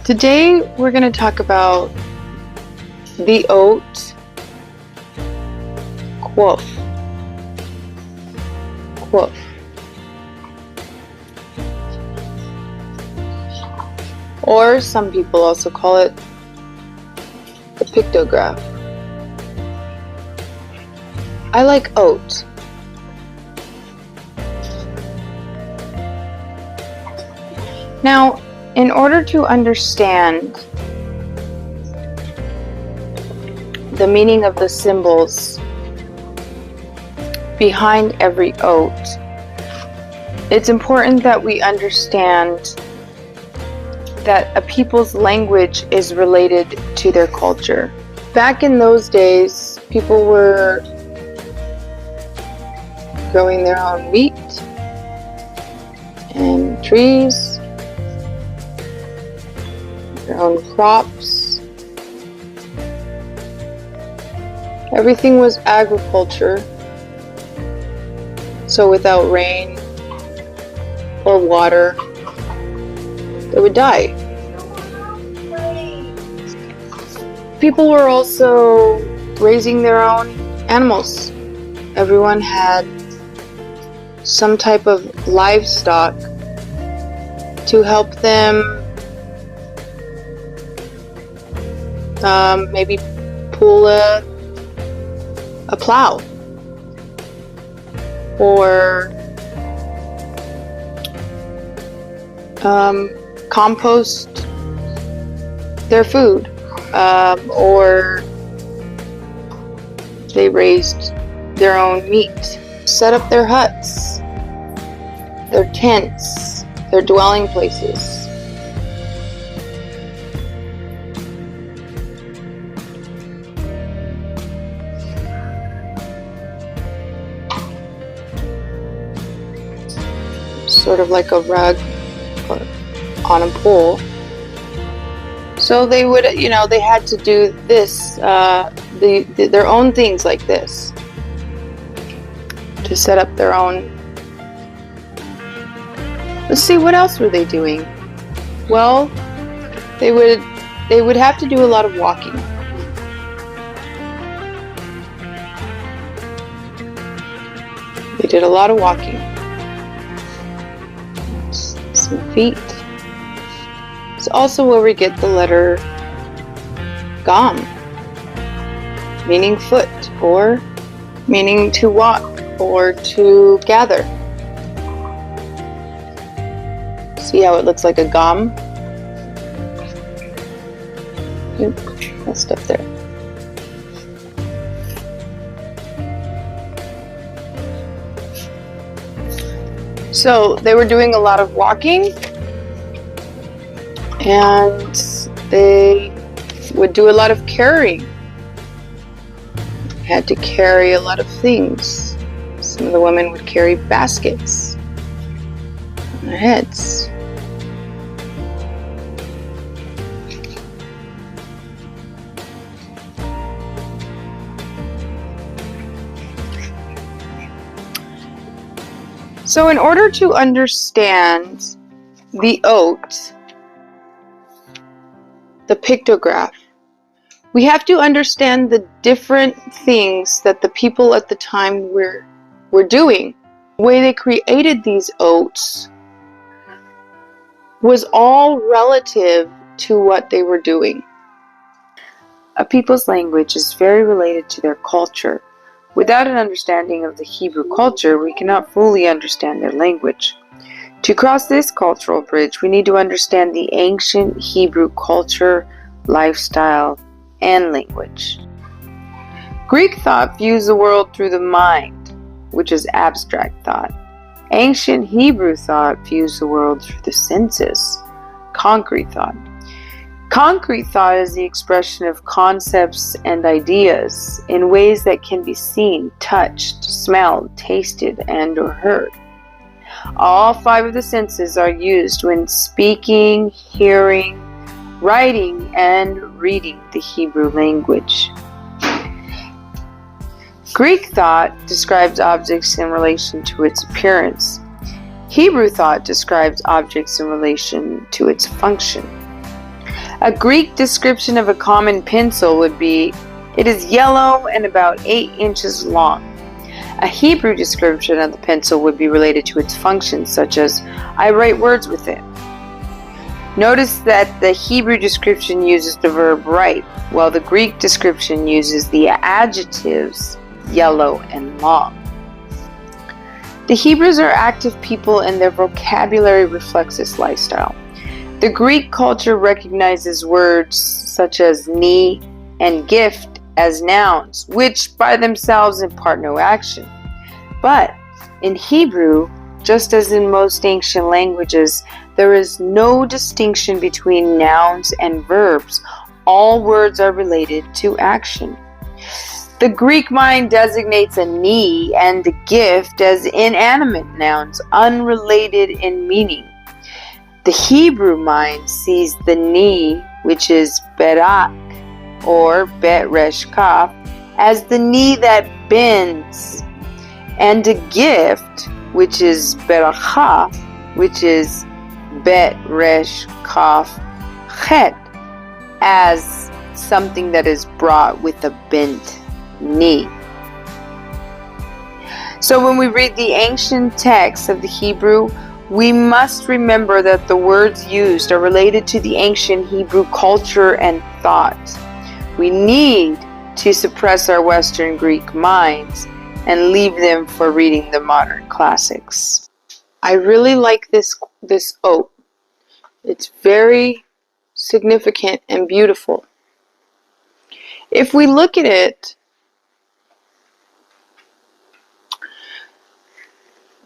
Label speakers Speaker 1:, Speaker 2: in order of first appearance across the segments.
Speaker 1: Today we're going to talk about the oat Quph. Quph. Or some people also call it the pictograph. I like oat. Now, in order to understand the meaning of the symbols behind every oat, it's important that we understand that a people's language is related to their culture. Back in those days, people were growing their own wheat and trees, their own crops. Everything was agriculture. So without rain or water, they would die. People were also raising their own animals. Everyone had some type of livestock to help them maybe pull a plow or compost their food, or they raised their own meat, set up their huts, their tents, their dwelling places. Sort of like a rug on a pole. So they would, they had to do this, their own things like this to set up their own. Let's see, what else were they doing? Well, they would have to do a lot of walking. They did a lot of walking. Some feet. It's also where we get the letter gam, meaning foot, or meaning to walk or to gather. See how it looks like a gam? Oops, messed up there. So they were doing a lot of walking, and they would do a lot of carrying. They had to carry a lot of things. Some of the women would carry baskets on their heads. So in order to understand the oat, the pictograph, we have to understand the different things that the people at the time were doing. The way they created these oats was all relative to what they were doing. A people's language is very related to their culture. Without an understanding of the Hebrew culture, we cannot fully understand their language. To cross this cultural bridge, we need to understand the ancient Hebrew culture, lifestyle, and language. Greek thought views the world through the mind, which is abstract thought. Ancient Hebrew thought views the world through the senses, concrete thought. Concrete thought is the expression of concepts and ideas in ways that can be seen, touched, smelled, tasted, and or heard. All five of the senses are used when speaking, hearing, writing, and reading the Hebrew language. Greek thought describes objects in relation to its appearance. Hebrew thought describes objects in relation to its function. A Greek description of a common pencil would be, it is yellow and about 8 inches long. A Hebrew description of the pencil would be related to its functions, such as, I write words with it. Notice that the Hebrew description uses the verb write, while the Greek description uses the adjectives yellow and long. The Hebrews are active people and their vocabulary reflects this lifestyle. The Greek culture recognizes words such as knee and gift as nouns, which by themselves impart no action. But in Hebrew, just as in most ancient languages, there is no distinction between nouns and verbs. All words are related to action. The Greek mind designates a knee and a gift as inanimate nouns, unrelated in meaning. The Hebrew mind sees the knee, which is berak or bet resh kaf, as the knee that bends, and a gift, which is beracha, which is bet resh kaf chet, as something that is brought with a bent knee. So when we read the ancient texts of the Hebrew, we must remember that the words used are related to the ancient Hebrew culture and thought. We need to suppress our Western Greek minds and leave them for reading the modern classics. I really like this oat. It's very significant and beautiful. If we look at it,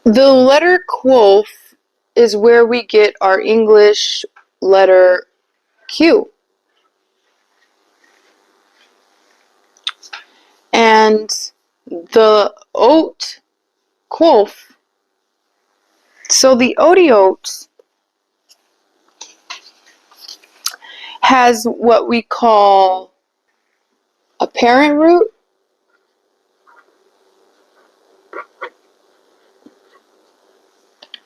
Speaker 1: the letter Quph is where we get our English letter Q. And the oat Quph, so the Otiot has what we call a parent root,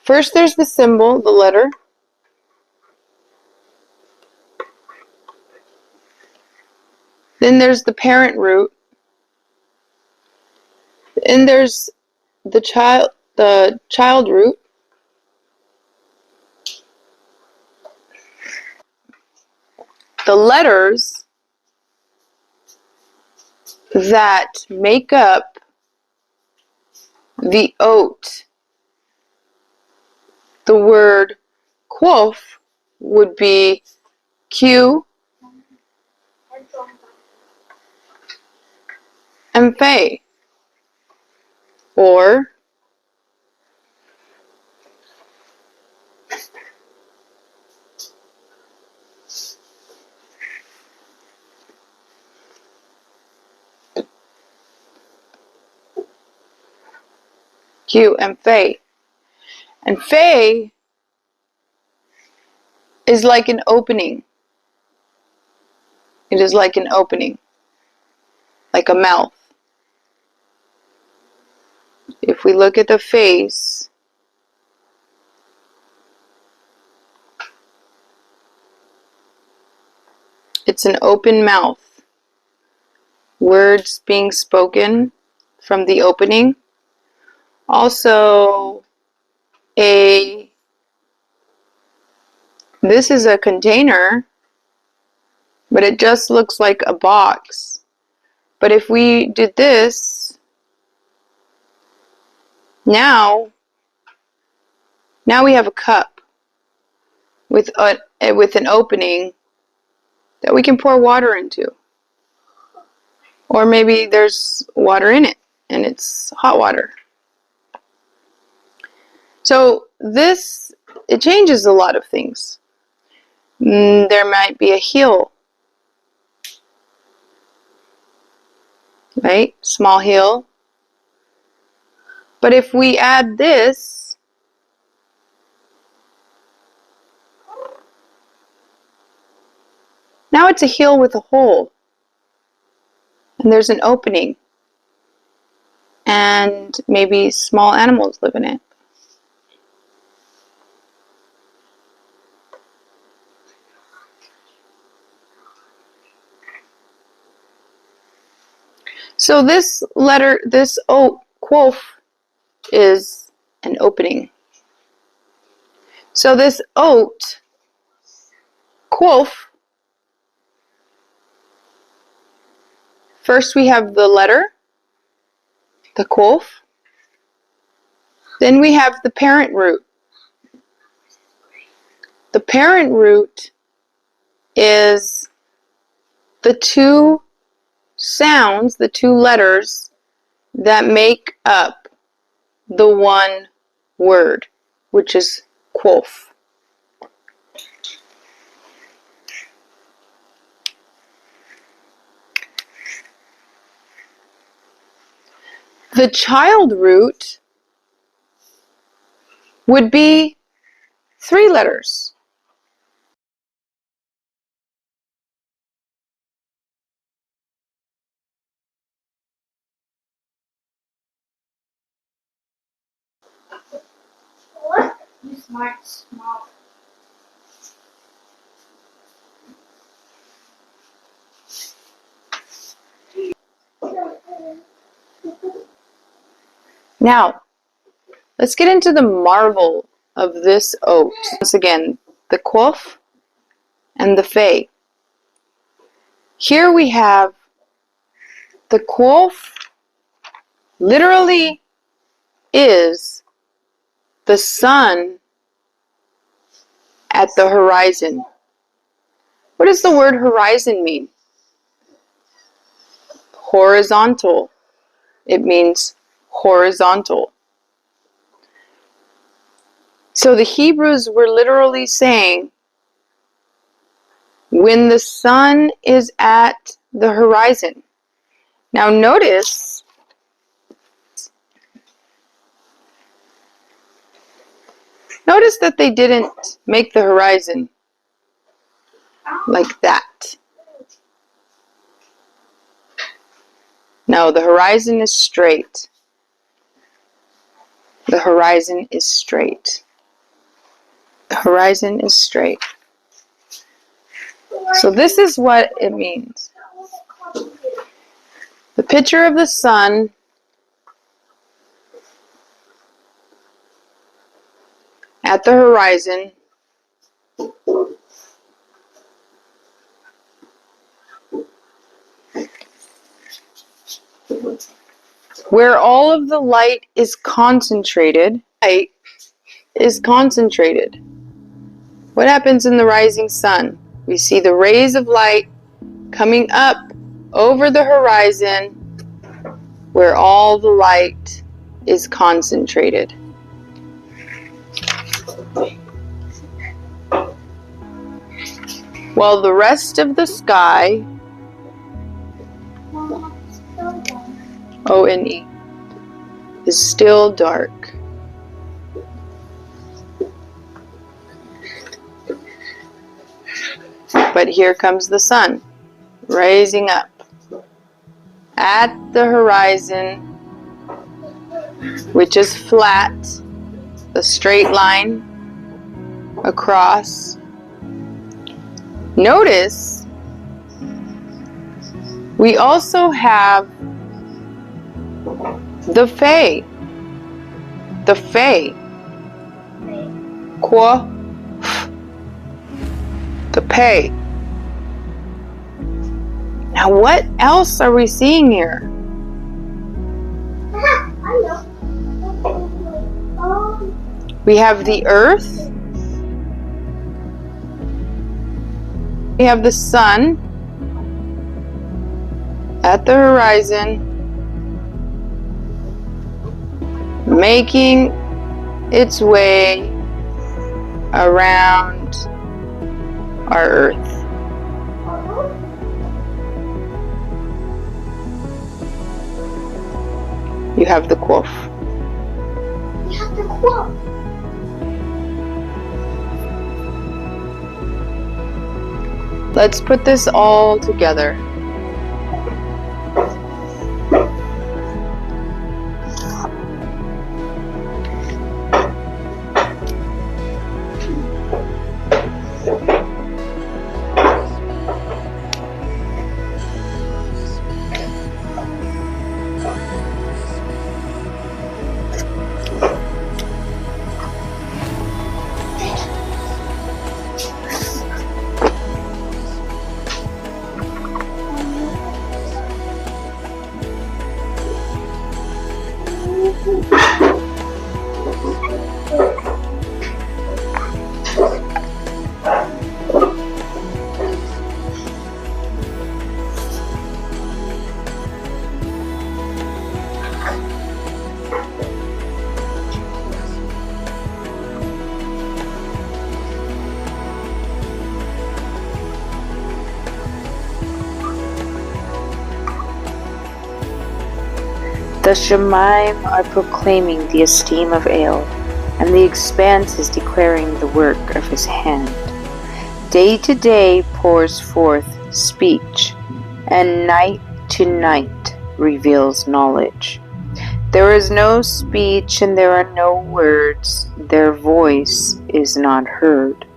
Speaker 1: first there's the symbol, the letter, then there's the parent root, and there's the child root, the letters that make up the oat. The word Quph would be Q and Phe, or Q and Phe. And Phe is like an opening. It is like an opening, like a mouth. If we look at the face, it's an open mouth. Words being spoken from the opening. Also, this is a container, but it just looks like a box. But if we did this, now we have a cup with an opening that we can pour water into. Or maybe there's water in it and it's hot water. So it changes a lot of things. There might be a heel, right? Small heel. But if we add this, now it's a heel with a hole. And there's an opening. And maybe small animals live in it. So this letter, this Quph, is an opening. So this Ot, Quph, first we have the letter, the Quph. Then we have the parent root. The parent root is the two sounds, the two letters that make up the one word, which is Quph. The child root would be 3 letters.
Speaker 2: What? You smart.
Speaker 1: Now, let's get into the marvel of this Ot. Once again, the Quph and the Fe. Here we have the Quph literally is the sun at the horizon. What does the word horizon mean? Horizontal. It means horizontal. So the Hebrews were literally saying, when the sun is at the horizon. Now notice that they didn't make the horizon like that. No, the horizon is straight. The horizon is straight. The horizon is straight. So this is what it means. The picture of the sun at the horizon where all of the light is concentrated. Light is concentrated. What happens in the rising sun? We see the rays of light coming up over the horizon where all the light is concentrated. While the rest of the sky, O-N-E, is still dark. But here comes the sun, rising up at the horizon, which is flat, a straight line across. Notice we also have the Fe. The Fe. Quph. The Pe. Now what else are we seeing here? We have the earth. We have the sun at the horizon, making its way around our earth. You have the Quph.
Speaker 2: You have the Quph.
Speaker 1: Let's put this all together. The Shemaim are proclaiming the esteem of El, and the expanse is declaring the work of his hand. Day to day pours forth speech, and night to night reveals knowledge. There is no speech and there are no words, their voice is not heard.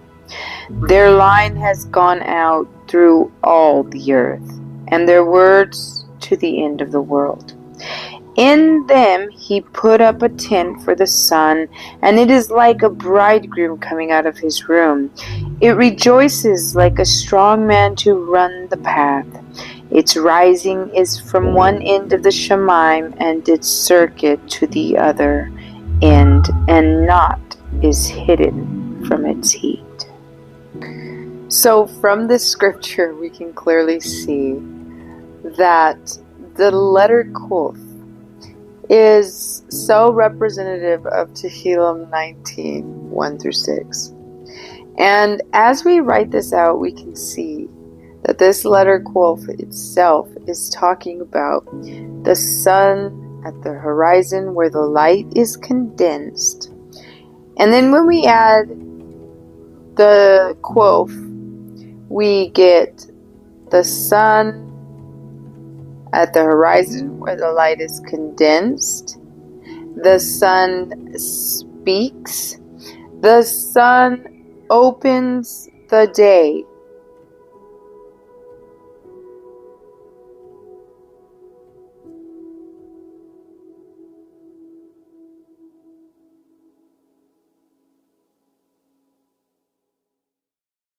Speaker 1: Their line has gone out through all the earth, and their words to the end of the world. In them he put up a tent for the sun, and it is like a bridegroom coming out of his room. It rejoices like a strong man to run the path. Its rising is from one end of the Shemaim, and its circuit to the other end, and naught is hidden from its heat. So from this scripture we can clearly see that the letter Quph is so representative of Tehillim 19, 1 through 6. And as we write this out, we can see that this letter Quph itself is talking about the sun at the horizon where the light is condensed. And then when we add the Quph, we get the sun at the horizon where the light is condensed. The sun speaks. The sun opens the day.